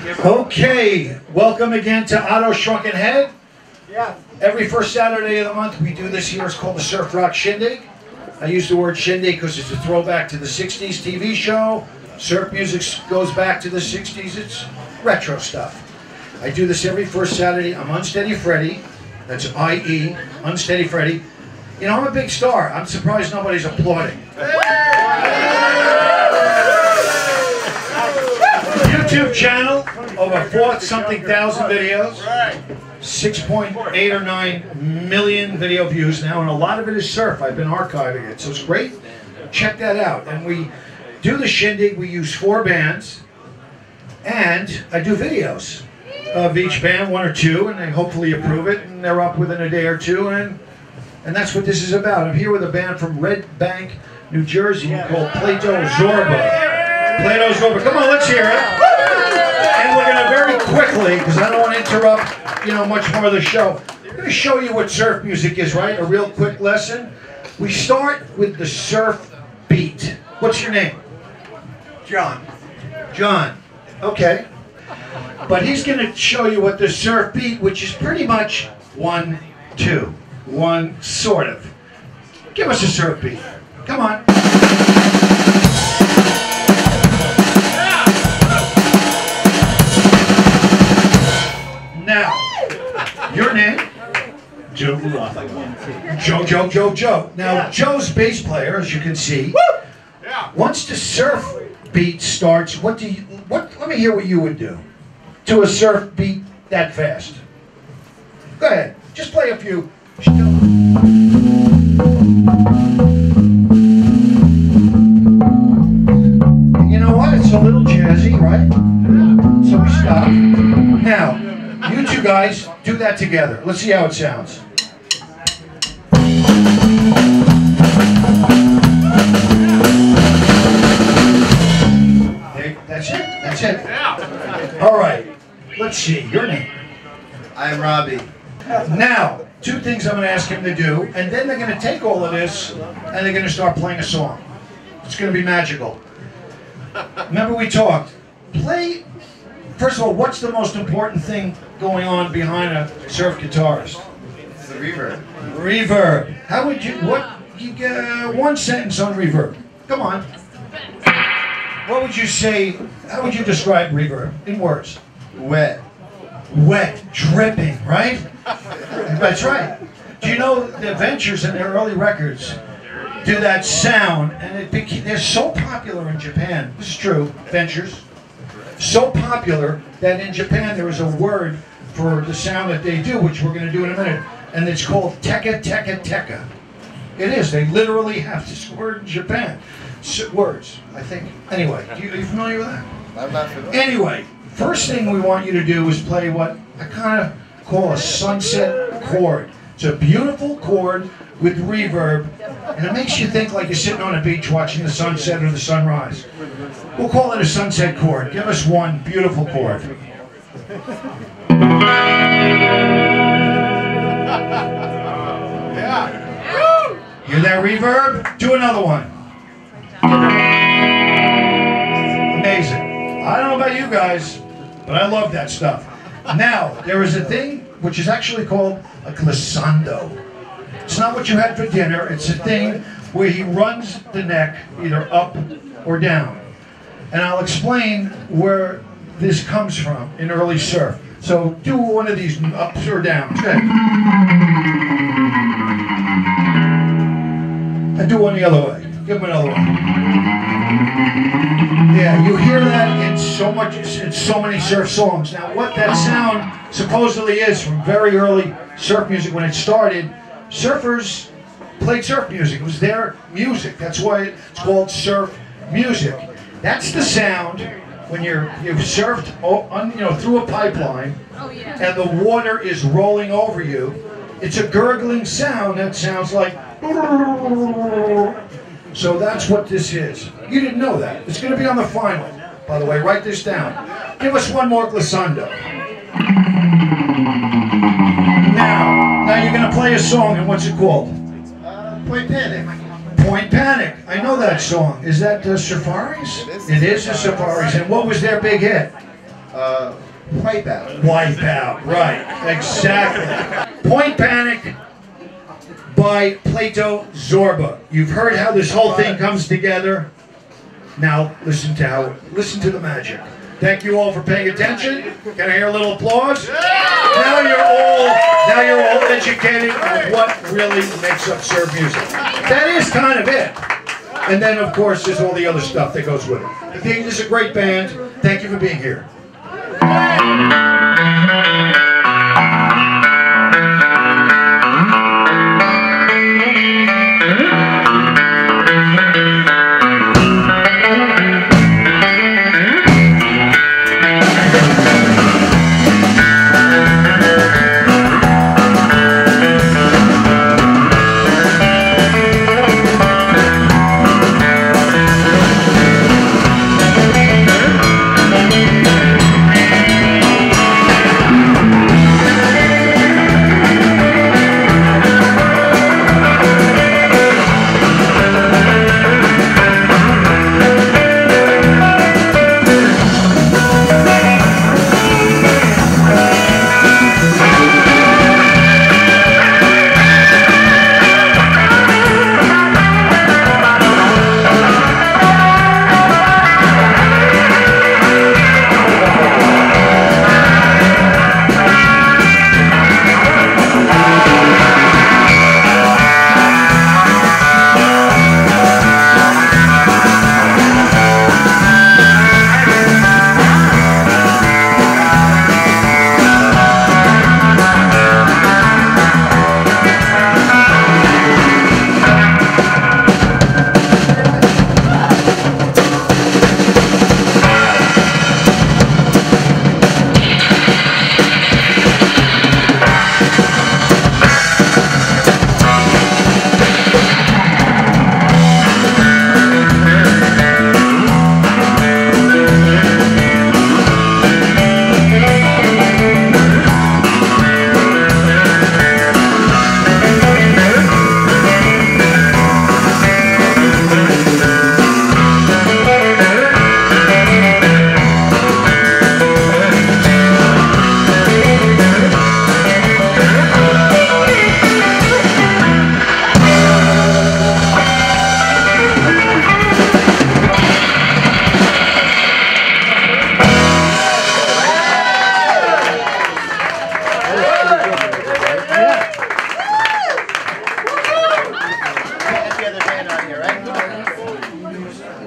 Okay, welcome again to Otto's Shrunken Head. Yeah. Every first Saturday of the month we do this here. It's called the Surf Rock Shindig. I use the word shindig because it's a throwback to the 60s TV show. Surf music goes back to the 60s. It's retro stuff. I do this every first Saturday. I'm Unsteady Freddie. That's I-E, Unsteady Freddie. You know, I'm a big star. I'm surprised nobody's applauding. YouTube channel, over 4-something thousand videos, 6.8 or 9 million video views now, and a lot of it is surf. I've been archiving it, so it's great. Check that out. And we do the shindig. We use 4 bands, and I do videos of each band, 1 or 2, and they hopefully approve it, and they're up within a day or 2, and that's what this is about. I'm here with a band from Red Bank, New Jersey, called Plato Zorba. Plato Zorba. Come on, let's hear it. And we're going to very quickly, because I don't want to interrupt, much more of the show. I'm going to show you what surf music is, right? A real quick lesson. We start with the surf beat. What's your name? John. John. Okay. But he's going to show you what the surf beat, which is pretty much 1, 2. 1, sort of. Give us a surf beat. Come on. Now, your name? Joe. Joe. Now, Joe's bass player, as you can see, once the surf beat starts, let me hear what you would do to a surf beat that fast. Go ahead. Just play a few. You know what? It's a little jazzy, right? So we stop. Now, you two guys do that together. Let's see how it sounds. That's it. That's it. All right. Let's see. Your name? I'm Robbie. Now, 2 things I'm going to ask him to do, and then they're going to take all of this and they're going to start playing a song. It's going to be magical. Remember we talked. First of all, what's the most important thing going on behind a surf guitarist? It's the reverb. Reverb. How would you, one sentence on reverb. Come on. What would you say, how would you describe reverb in words? Wet. Wet, dripping, right? That's right. Do you know the Ventures in their early records do that sound, and they're so popular in Japan. This is true, Ventures. So popular that in Japan there is a word for the sound that they do, which we're going to do in a minute, and it's called teka teka teka. It is. They literally have this word in Japan. Words, I think. Anyway, are you familiar with that? I'm not familiar. Anyway, first thing we want you to do is play what I kind of call a sunset chord. It's a beautiful chord with reverb, and it makes you think like you're sitting on a beach watching the sunset or the sunrise. We'll call it a sunset chord. Give us one beautiful chord. Hear that reverb? Do another one. Amazing. I don't know about you guys, but I love that stuff. Now, there is a thing which is actually called a glissando. It's not what you had for dinner. It's a thing where he runs the neck either up or down. And I'll explain where this comes from in early surf. So do one of these ups or downs. Go ahead. And do one the other way. Give him another one. Yeah, you hear that in so many surf songs. Now, what that sound supposedly is from very early surf music when it started, surfers played surf music. It was their music. That's why it's called surf music. That's the sound when you've surfed through a pipeline and the water is rolling over you. It's a gurgling sound that sounds like. So that's what this is. You didn't know that. It's going to be on the final, by the way. Write this down. Give us one more glissando. Now you're going to play a song, and what's it called? Point Panic. Point Panic. I know that song. Is that the Safaris? It is. It is the Safaris. And what was their big hit? Wipeout. Wipeout, right, exactly. Point Panic by Plato Zorba. You've heard how this whole thing comes together. Now listen to the magic. Thank you all for paying attention. Can I hear a little applause? Now you're all educated on what really makes up surf music. That is kind of it. And then of course there's all the other stuff that goes with it. The Thing is a great band. Thank you for being here.